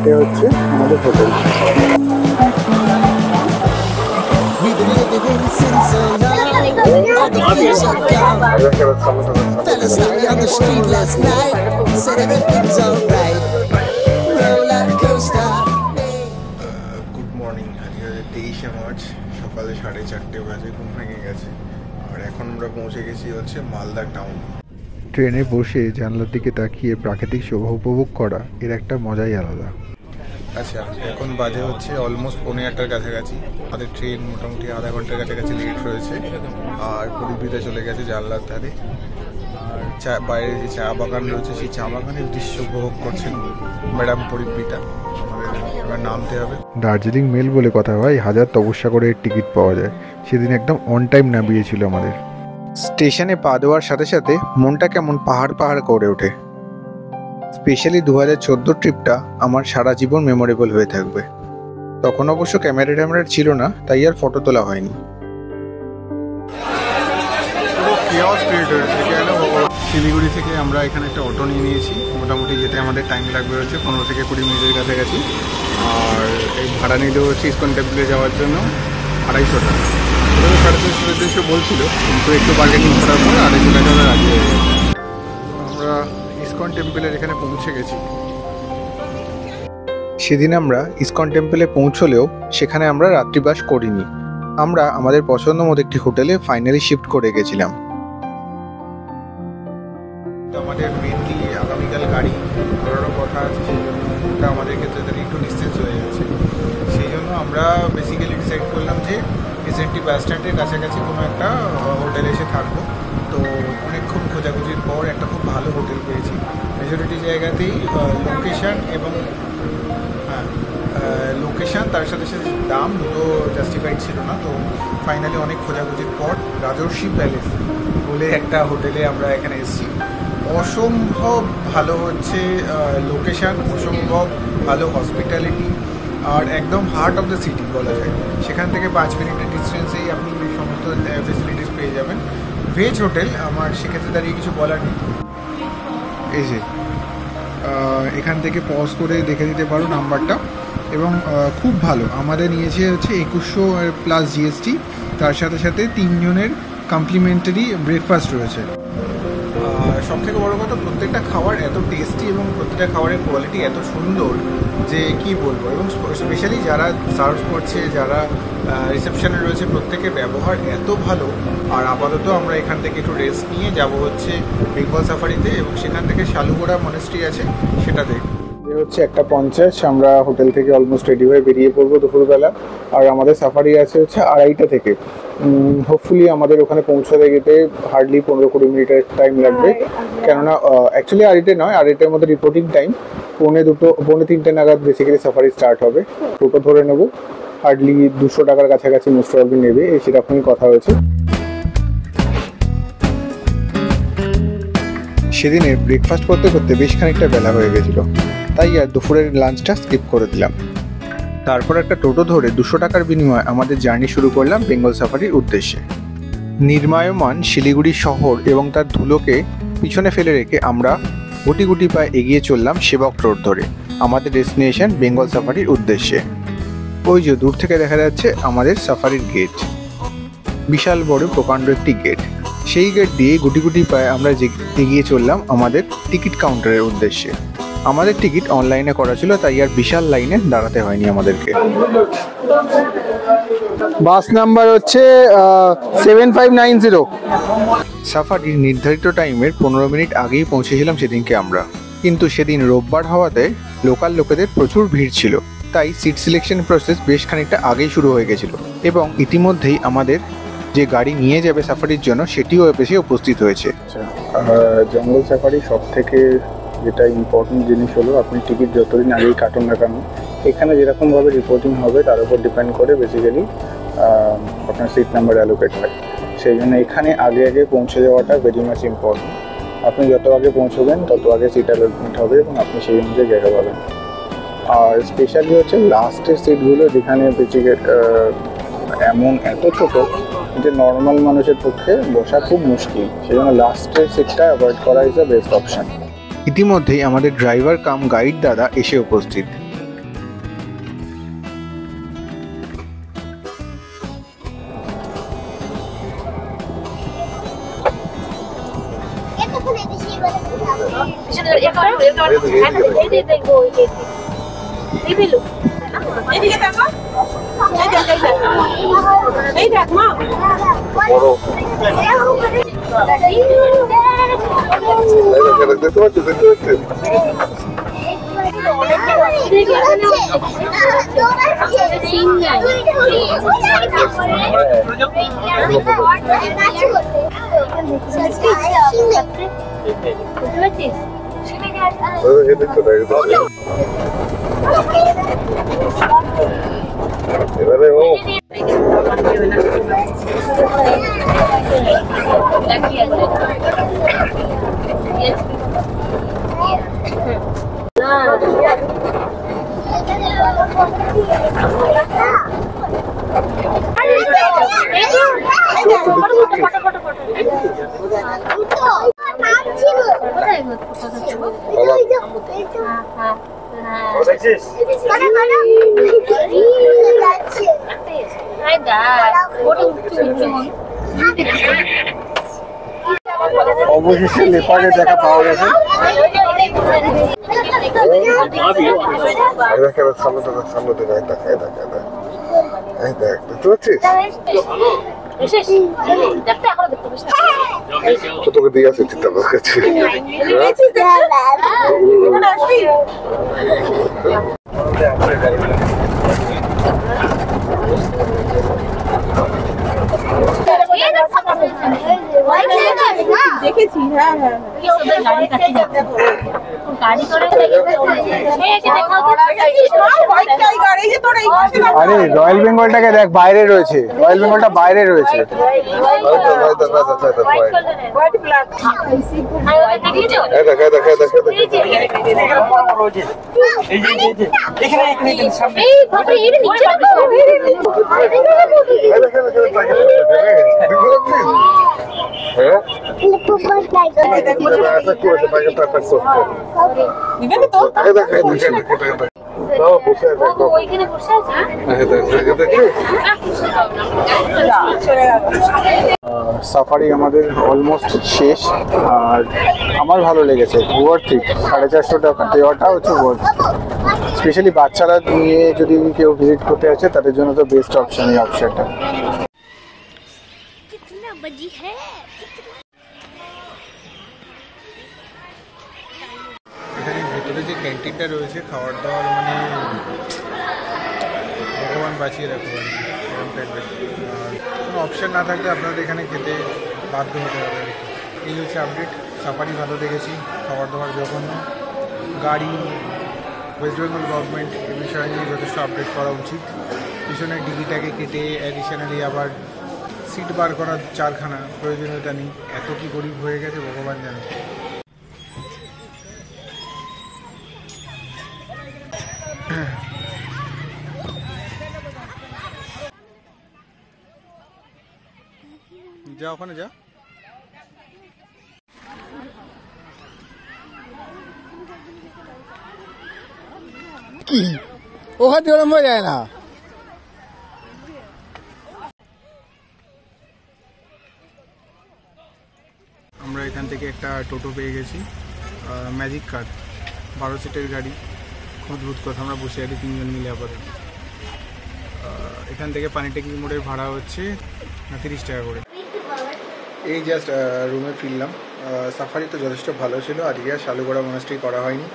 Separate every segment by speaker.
Speaker 1: এটা হচ্ছে আমাদের হোটেল। গুড মর্নিং, আজকে 23শে মার্চ সকালে 4:30 বাজে, ঘুম ভেঙে গেছে। আর এখন আমরা পৌঁছে গেছি হচ্ছে মালদা টাউন। ট্রেনে বসে জানলার দিকে তাকিয়ে প্রাকৃতিক শোভা উপভোগ করা এর একটা মজাই আলাদা। আচ্ছা, এখন বাজে হচ্ছে অলমোস্ট 8:45-র কাছাকাছি। আমাদের ট্রেন মোটামুটি আধা ঘন্টার কাছাকাছি লেট রয়েছে। আর পরিবৃতে চলে গেছে জানলার ধারে। আর বাইরে যে চা বাগান রয়েছে সেই চা বাগানের দৃশ্য উপভোগ করছেন ম্যাডাম পরিবৃতা। এবার নামতে হবে। দার্জিলিং মেল বলে কথা ভাই, 1000 তপস্যা করে টিকিট পাওয়া যায়। সেদিন একদম অন টাইম নামিয়েছিল আমাদের। স্টেশনে পা দেওয়ার সাথে সাথে মনটা কেমন পাহাড় পাহাড় করে ওঠে। স্পেশালি 2014 ট্রিপটা আমার সারা জীবন মেমোরেবল হয়ে থাকবে। তখন অবশ্য ক্যামেরা ছিল না, তাই আর ফটো তোলা হয়নি। শিলিগুড়ি থেকে আমরা এখানে একটা অটো নিয়ে নিয়েছি। মোটামুটি যেতে আমাদের টাইম লাগবে হচ্ছে 15 থেকে 20 মিনিটের কাছাকাছি। আর এই ভাড়া নিতে হচ্ছে ইসকন টেম্পলে যাওয়ার জন্য 250 টাকা। 350 বলছিল, কিন্তু একটু বার্গেনিং করার পর 250 টাকা রাজি হয়ে গেছে। আমরা ইসকন টেম্পলের এখানে পৌঁছে গেছি। সেদিন আমরা ইসকন টেম্পলে পৌঁছলেও সেখানে আমরা রাত্রিবাস করিনি। আমরা আমাদের পছন্দ মতো একটি হোটেলে ফাইনালি শিফট করে গেছিলাম। আমাদের মেনলি আগামীকাল গাড়ি ধরারও কথা আছে, সেই জন্য ওটা আমাদের ক্ষেত্রে তাদের একটু ডিস্টেন্স হয়ে যাচ্ছে। সেই জন্য আমরা বেসিক্যালি ডিসাইড করলাম যে এসএনটি বাস স্ট্যান্ডের কাছাকাছি কোনো একটা হোটেলে এসে থাকবো। তো অনেকক্ষণ খোঁজাখুঁজির পর একটা খুব ভালো হোটেল পেয়েছি। মেজরিটি জায়গাতেই লোকেশান এবং লোকেশান তার সাথে সাথে দাম দুটো জাস্টিফাইড ছিল না। তো ফাইনালি অনেক খোঁজাখুঁজির পর রাজর্ষি প্যালেস বলে একটা হোটেলে আমরা এখানে এসেছি। অসম্ভব ভালো হচ্ছে লোকেশান, অসম্ভব ভালো হসপিটালিটি, আর একদম হার্ট অফ দ্য সিটি বলা যায়। সেখান থেকে 5 মিনিটের ডিস্টেন্সেই আপনি সমস্ত ফেসিলিটিস পেয়ে যাবেন। ভেজ হোটেল, আমার সেক্ষেত্রে দাঁড়িয়ে কিছু বলার নেই। এই যে এখান থেকে পজ করে দেখে দিতে পারো নাম্বারটা। এবং খুব ভালো, আমাদের নিয়েছে হচ্ছে 2100 প্লাস জিএসটি। তার সাথে সাথে 3 জনের কমপ্লিমেন্টারি ব্রেকফাস্ট রয়েছে। সব থেকে বড়ো কথা, প্রত্যেকটা খাবার এত টেস্টি এবং প্রত্যেকটা খাবারের কোয়ালিটি এত সুন্দর যে কি বলবো। এবং স্পেশালি যারা সার্ভ করছে, যারা রিসেপশনে রয়েছে, প্রত্যেকের ব্যবহার এত ভালো। আর আপাতত আমরা এখান থেকে একটু রেস্ট নিয়ে যাব হচ্ছে বেঙ্গল সাফারিতে, এবং সেখান থেকে শালুগোড়া মনেস্ট্রি আছে সেটা দেখব। হচ্ছে 1:50, আমরা হোটেল থেকে অলমোস্ট রেডি হয়ে বেরিয়ে পড়বো দুপুরবেলা। আর আমাদের সাফারি আছে হচ্ছে 2:30 থেকে। হোপফুলি আমাদের ওখানে পৌঁছাতে যেতে হার্ডলি 15-20 মিনিটের টাইম লাগবে। কেননা অ্যাকচুয়ালি 2:30 নয়, 2:30-টার মধ্যে রিপোর্টিং টাইম। 2:45 নাগাদ বেসিক্যালি সাফারি স্টার্ট হবে। টোটো ধরে নেবো, হার্ডলি 200 টাকার কাছাকাছি মোস্ট প্রবাবলি নেবে, সেরকমই কথা হয়েছে। সেদিনের ব্রেকফাস্ট করতে করতে বেশ খানিকটা বেলা হয়ে গেছিলো, তাই আর দুপুরের লাঞ্চটা স্কিপ করে দিলাম। তারপর একটা টোটো ধরে 200 টাকার বিনিময়ে আমাদের জার্নি শুরু করলাম বেঙ্গল সাফারির উদ্দেশ্যে। নির্মায়মান শিলিগুড়ি শহর এবং তার ধুলোকে পিছনে ফেলে রেখে আমরা গুটি গুটি পায়ে এগিয়ে চললাম সেবক রোড ধরে আমাদের ডেস্টিনেশন বেঙ্গল সাফারির উদ্দেশ্যে। ওই যে দূর থেকে দেখা যাচ্ছে আমাদের সাফারির গেট, বিশাল বড় প্রকাণ্ড একটি গেট। সেই গেট দিয়ে গুটি গুটি পায়ে আমরা এগিয়ে চললাম আমাদের টিকিট কাউন্টারের উদ্দেশ্যে। আমাদের টিকিট অনলাইনে করা ছিল, তাই আর বিশাল লাইনে দাঁড়াতে হয়নি আমাদেরকে। বাস নাম্বার হচ্ছে 7590। সাফারির নির্ধারিত টাইমের 15 মিনিট আগেই পৌঁছেছিলাম সেদিনকে আমরা, কিন্তু সেদিন রোববার হওয়াতে লোকাল লোকেদের প্রচুর ভিড় ছিল, তাই সিট সিলেকশন প্রসেস বেশ খানিকটা আগেই শুরু হয়ে গেছিল। এবং ইতিমধ্যেই আমাদের যে গাড়ি নিয়ে যাবে সাফারির জন্য সেটিও এসে উপস্থিত হয়েছে। জঙ্গল সাফারি সব থেকে যেটা ইম্পর্টেন্ট জিনিস হলো, আপনি টিকিট যতদিন আগেই কাটুন না কেন, এখানে যেরকমভাবে রিপোর্টিং হবে তার উপর ডিপেন্ড করে বেসিক্যালি আপনার সিট নাম্বার অ্যালোকেট হয়। সেই জন্য এখানে আগে আগে পৌঁছে যাওয়াটা ভেরি মাচ ইম্পর্টেন্ট। আপনি যত আগে পৌঁছবেন তত আগে সিট অ্যালটমেন্ট হবে এবং আপনি সেই অনুযায়ী জায়গা পাবেন। আর স্পেশালি হচ্ছে লাস্টের সিটগুলো, যেখানে বেসিক্যালি এমন এত ছোটো যে নর্মাল মানুষের পক্ষে বসা খুব মুশকিল, সেই জন্য লাস্টের সিটটা অ্যাভয়েড করা ইজ দ্য বেস্ট অপশান। ইতিমধ্যেই আমাদের ড্রাইভার কাম গাইড দাদা এসে উপস্থিত।
Speaker 2: এবারে ও অবশেষে নেপালে দেখা পাওয়া গেছে। তোকে দিয়ে আছে চিন্তা করছি।
Speaker 3: দেখেছি, হ্যাঁ হ্যাঁ
Speaker 2: আরে রয়্যাল বেঙ্গলটাকে দেখ, বাইরে রয়েছে, রয়্যাল বেঙ্গলটা বাইরে রয়েছে। সাফারি আমাদের অলমোস্ট শেষ, আর আমার ভালো লেগেছে। ওয়ার্থ ইট, 450 টাকা দেওয়াটা হচ্ছে ওয়ার্থ। স্পেশালি বাচ্চারা নিয়ে যদি কেউ ভিজিট করতে আসে তাদের জন্য তো বেস্ট অপশন এই অপশনটা।
Speaker 1: এখানে ভেতরে যে ক্যান্টিনটা রয়েছে, খাবার দাবার মানে ভগবান বাঁচিয়ে রাখবো আর কি, এরকম টাইপের। আর কোনো অপশান না থাকলে আপনাদের এখানে খেতে বাধ্য হতে হবে আর কি। এই হচ্ছে আপডেট। সাফারি ভালো দেখেছি, খাবার দাবার জঘন্য। গাড়ি, ওয়েস্ট বেঙ্গল গভর্নমেন্ট এ বিষয় নিয়ে যথেষ্ট আপডেট করা উচিত। পিছনের ডিগিটাকে কেটে অ্যাডিশনালি আবার সিট বার করার 4খানা প্রয়োজনীয়তা নেই। এত কি গরিব হয়ে গেছে ভগবান জানে। যা ওখানে যা।
Speaker 2: কি ওখান থেকে ওরম যায় না।
Speaker 1: আমরা এখান থেকে একটা টোটো পেয়ে গেছি, ম্যাজিক কার, 12 সিটের গাড়ি। অদ্ভুত কথা, আমরা বসে আছি 3 জন মিলে আপাতত। এখান থেকে পানিটেকি মোড়ের ভাড়া হচ্ছে 30 টাকা করে। এই জাস্ট রুমে ফিরলাম। সাফারি তো যথেষ্ট ভালো ছিল। আজকে আর শালুগড়া মনাস্ট্রি করা হয়নি,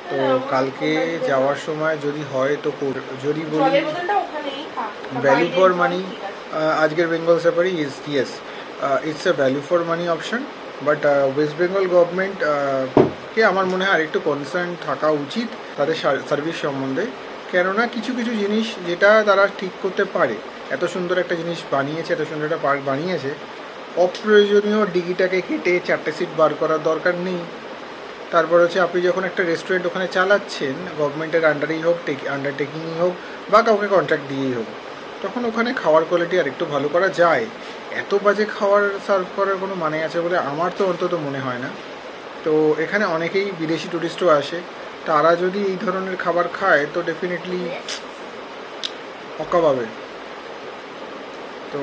Speaker 1: তো কালকে যাওয়ার সময় যদি হয় তো যদি বলি ভ্যালু ফর মানি, আজকের Bengal Safari is yes it's a value for money option. But West Bengal government কে আমার মনে হয় আরেকটু কনসার্ন থাকা উচিত তাদের সার্ভিস সম্বন্ধে। কেননা কিছু কিছু জিনিস যেটা তারা ঠিক করতে পারে, এত সুন্দর একটা জিনিস বানিয়েছে, এত সুন্দর একটা পার্ক বানিয়েছে, অপ্রয়োজনীয় ডিগিটাকে কেটে 4টে সিট বার করার দরকার নেই। তারপর হচ্ছে আপনি যখন একটা রেস্টুরেন্ট ওখানে চালাচ্ছেন, গভর্নমেন্টের আন্ডারেই হোক, আন্ডারটেকিংই হোক বা কাউকে কন্ট্রাক্ট দিয়েই হোক, তখন ওখানে খাওয়ার কোয়ালিটি আর একটু ভালো করা যায়। এত বাজে খাবার সার্ভ করার কোনো মানে আছে বলে আমার তো অন্তত মনে হয় না। তো এখানে অনেকেই বিদেশি টুরিস্টও আসে, তারা যদি এই ধরনের খাবার খায় তো ডেফিনেটলি অক্কা পাবে। তো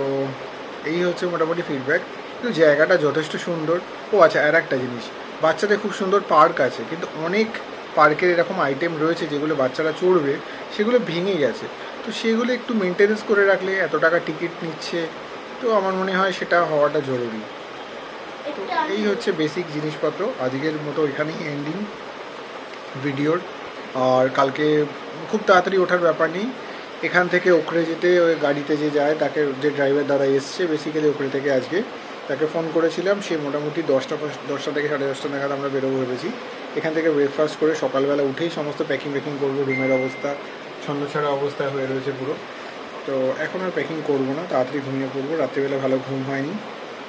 Speaker 1: এই হচ্ছে মোটামুটি ফিডব্যাক। কিন্তু জায়গাটা যথেষ্ট সুন্দর। ও আচ্ছা, আর একটা জিনিস, বাচ্চাদের খুব সুন্দর পার্ক আছে, কিন্তু অনেক পার্কের এরকম আইটেম রয়েছে যেগুলো বাচ্চারা চড়বে, সেগুলো ভেঙে গেছে। তো সেগুলো একটু মেনটেনেন্স করে রাখলে, এত টাকা টিকিট নিচ্ছে, তো আমার মনে হয় সেটা হওয়াটা জরুরি। তো এই হচ্ছে বেসিক জিনিসপত্র। আজকের মতো এখানেই এন্ডিং ভিডিওর। আর কালকে খুব তাড়াতাড়ি ওঠার ব্যাপার নেই, এখান থেকে ওখরে যেতে ওই গাড়িতে যে যায় তাকে, যে ড্রাইভার দাদা এসছে বেসিক্যালি ওখরে থেকে, আজকে তাকে ফোন করেছিলাম, সে মোটামুটি 10টা থেকে 10:30 নাগাদ আমরা বেরোবো ভেবেছি। এখান থেকে ব্রেকফাস্ট করে সকালবেলা উঠেই সমস্ত প্যাকিং করবো। রুমের অবস্থা ছন্নছাড়া অবস্থায় হয়ে রয়েছে পুরো। তো এখন আর প্যাকিং করবো না, তাড়াতাড়ি ঘুমিয়ে পড়বো, রাত্রিবেলা ভালো ঘুম হয়নি।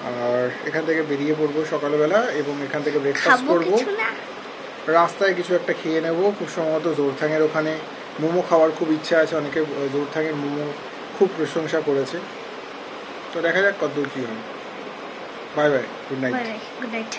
Speaker 1: আর এখান থেকে বেরিয়ে পড়বো সকালবেলা, এবং এখান থেকে ব্রেকফাস্ট করবো, রাস্তায় কিছু একটা খেয়ে নেবো। খুব সম্ভবত জোরথাংয়ের ওখানে মোমো খাওয়ার খুব ইচ্ছা আছে, অনেকে জোরথাংয়ের মোমো খুব প্রশংসা করেছে। তো দেখা যাক কতদূর কী হয়। Bye bye, good night.
Speaker 3: Good night.